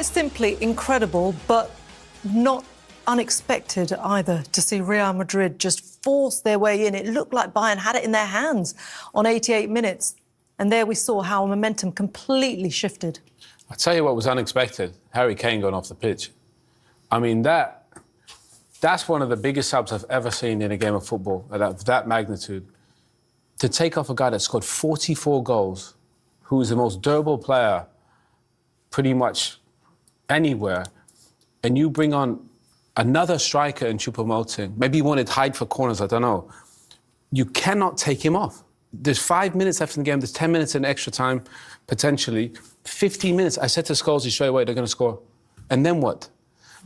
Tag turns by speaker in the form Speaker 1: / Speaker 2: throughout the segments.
Speaker 1: quite simply incredible, but not unexpected either, to see Real Madrid just force their way in. It looked like Bayern had it in their hands on 88 minutes. And there we saw how momentum completely shifted.
Speaker 2: I'll tell you what was unexpected. Harry Kane going off the pitch. I mean, that's one of the biggest subs I've ever seen in a game of football, of that magnitude. To take off a guy that scored 44 goals, who is the most durable player pretty much anywhere, and you bring on another striker in Choupo-Moting. Maybe you wanted to hide for corners, I don't know. You cannot take him off. There's 5 minutes left in the game, there's 10 minutes in extra time, potentially. 15 minutes, I said to Scholes straight away, they're going to score. And then what?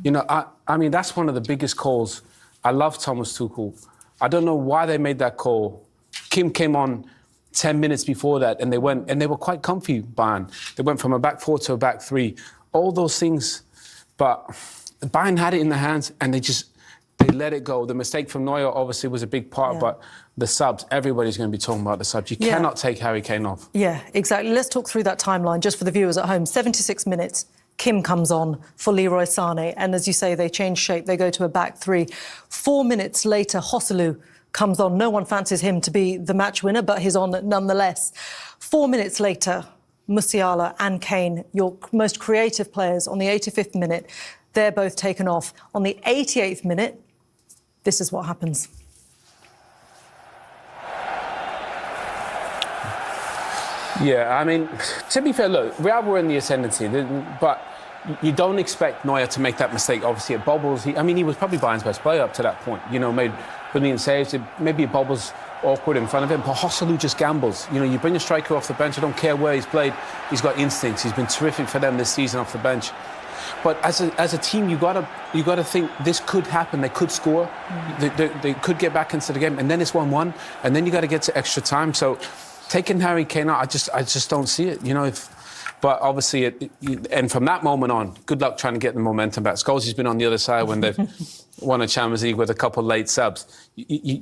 Speaker 2: You know, I mean, that's one of the biggest calls. I love Thomas Tuchel. I don't know why they made that call. Kim came on 10 minutes before that, and they were quite comfy, Bayern. They went from a back four to a back three. All those things, but Bayern had it in their hands, and they let it go. The mistake from Neuer obviously was a big part, but the subs, everybody's going to be talking about the subs. You cannot take Harry Kane off. Yeah, exactly. Let's talk through that timeline just for the viewers at home. 76 minutes, Kim comes on for Leroy Sané, and as you say, they change shape. They go to a back three. 4 minutes later, Joselu comes on. No one fancies him to be the match winner, but he's on nonetheless. 4 minutes later, Musiala and Kane, your most creative players, on the 85th minute, they're both taken off. On the 88th minute, this is what happens. Yeah, I mean, to be fair, look, Real were in the ascendancy, but you don't expect Neuer to make that mistake. Obviously, it bobbles. He was probably Bayern's best player up to that point. You know, made brilliant saves. Maybe it bobbles awkward in front of him, but Joselu just gambles. You know, you bring a striker off the bench, I don't care where he's played, he's got instincts. He's been terrific for them this season off the bench. But as a team, you gotta think this could happen. They could score, they could get back into the game, and then it's 1-1, and then you got to get to extra time. So taking Harry Kane out, I just don't see it. You know, but obviously, and from that moment on, good luck trying to get the momentum back. Scholes has been on the other side when they've won a Champions League with a couple of late subs.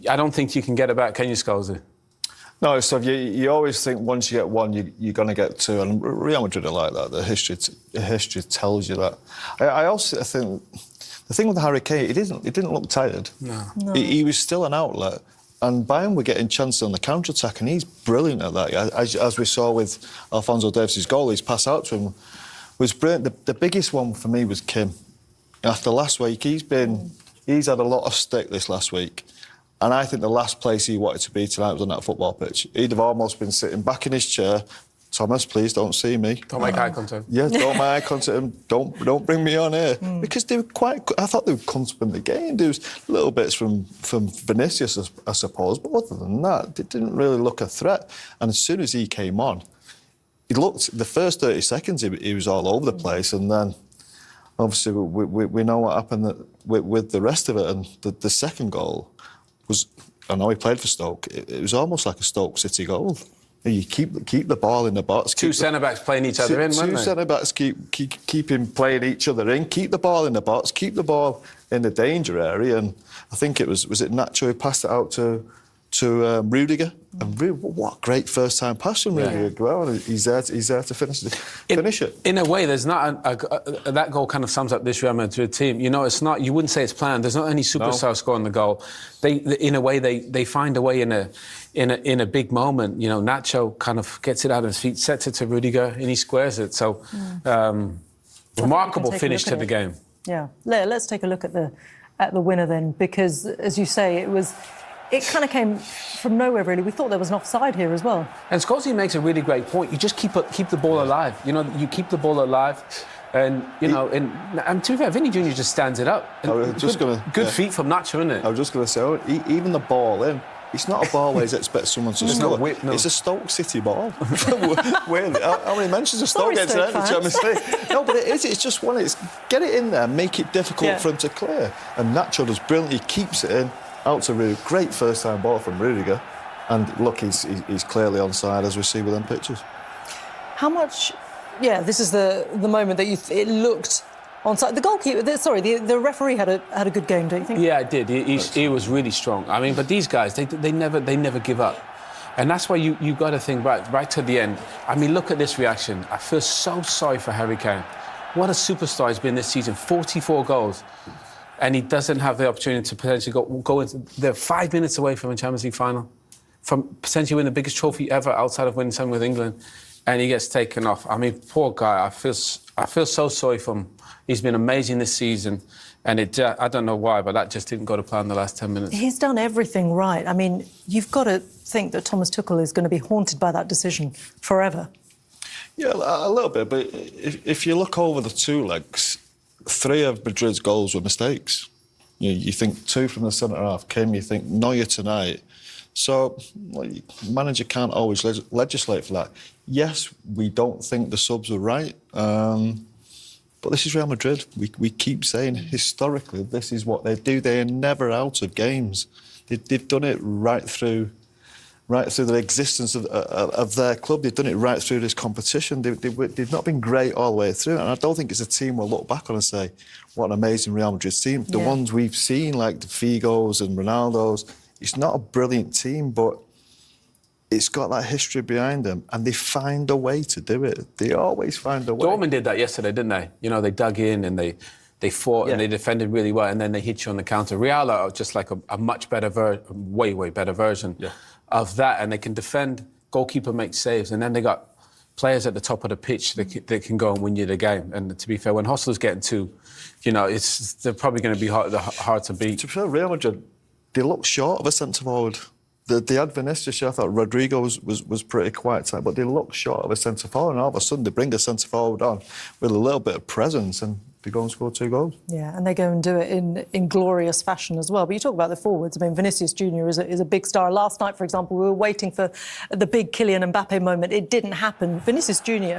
Speaker 2: I don't think you can get it back, can you, Scholes?
Speaker 3: No, so you always think once you get one, you're going to get two, and Real Madrid are like that. The history tells you that. I also think the thing with Harry Kane, he didn't look tired. No. He was still an outlet, and Bayern were getting chances on the counter-attack, and he's brilliant at that. As we saw with Alphonso Davies' goal, his pass out to him was brilliant. The biggest one for me was Kim. After last week, he's had a lot of stick this last week. And I think the last place he wanted to be tonight was on that football pitch. He'd have almost been sitting back in his chair. Thomas, please don't see me. Don't make eye contact. Yeah, don't make eye contact. Don't bring me on here. Because they were I thought they would come to win the game. There was little bits from Vinicius, I suppose. But other than that, they didn't really look a threat. And as soon as he came on, he looked, the first 30 seconds, he was all over the place. And then, obviously, we know what happened with the rest of it. And the second goal was, I know he played for Stoke, it was almost like a Stoke City goal. You keep the ball in the box. Two centre-backs playing each other in, weren't they? Two centre-backs keep him playing each other in, keep the ball in the box, keep the ball in the danger area, and I think it was it Nacho who passed it out to Rudiger? And what a great first-time pass from Rudiger. Well, he's there to finish it. In a way, there's not that goal kind of sums up this Real Madrid team. You know, it's not. You wouldn't say it's planned. There's not any superstar scoring the goal. In a way, they find a way in a big moment. You know, Nacho kind of gets it out of his feet, sets it to Rudiger, and he squares it. So, remarkable finish to the game. Yeah, let's take a look at the winner then, because as you say, it kind of came from nowhere, really. We thought there was an offside here as well. And Scholes makes a really great point. You just keep the ball alive. You know, you keep the ball alive, and you know, and to be fair, Vinny Jr. just stands it up. Good feet from Nacho, isn't it? I was just going to say, even the ball in. It's not a ball where you expect someone to score. It's a Stoke City ball. How many mentions of Stoke gets in the Champions League? No, but it is. It's just one. It's get it in there, make it difficult for him to clear. And Nacho does brilliantly. He keeps it in. Out to Rudiger. Great first-time ball from Rudiger. And look, he's clearly onside, as we see with them pictures. How much... Yeah, this is the moment that it looked onside. The goalkeeper... the referee had a good game, don't you think? Yeah, it did. He was really strong. I mean, but these guys, they never give up. And that's why you got to think right to the end. I mean, look at this reaction. I feel so sorry for Harry Kane.
Speaker 2: what a superstar he's been this season. 44 goals. And he doesn't have the opportunity to potentially go into... They're 5 minutes away from a Champions League final, from potentially winning the biggest trophy ever outside of winning something with England, and he gets taken off. I mean, poor guy. I feel so sorry for him. He's been amazing this season, and I don't know why, but that just didn't go to plan the last 10 minutes.
Speaker 1: He's done everything right. I mean, you've got to think that Thomas Tuchel is going to be haunted by that decision forever.
Speaker 3: Yeah, a little bit, but if you look over the two legs, 3 of Madrid's goals were mistakes. You think 2 from the centre-half came, you think Neuer tonight. So, manager can't always legislate for that. Yes, we don't think the subs were right, but this is Real Madrid. We keep saying, historically, this is what they do. They are never out of games. They've done it right through the existence of their club. They've done it right through this competition. They've not been great all the way through. And I don't think it's a team we'll look back on and say, what an amazing Real Madrid team. The ones we've seen, like the Figos and Ronaldos, it's not a brilliant team, but it's got that history behind them, and they find a way to do it. They always find a way.
Speaker 2: Dortmund did that yesterday, didn't they? You know, they dug in and they fought and they defended really well, and then they hit you on the counter. Real are just like a much better way better version of that, and they can defend, goalkeeper makes saves, and then they got players at the top of the pitch that can go and win you the game. And to be fair, when Joselu's getting 2, you know, they're probably going to be hard to beat.
Speaker 3: To be fair, Real Madrid, they look short of a centre-forward. They had Vinicius. I thought Rodrigo was pretty quiet tonight, but they look short of a centre-forward, and all of a sudden they bring a centre-forward on with a little bit of presence, and they go and score 2 goals. Yeah,
Speaker 1: and they go and do it in glorious fashion as well. But you talk about the forwards. I mean, Vinicius Junior is a big star. Last night, for example, we were waiting for the big Kylian Mbappe moment. It didn't happen. Vinicius Junior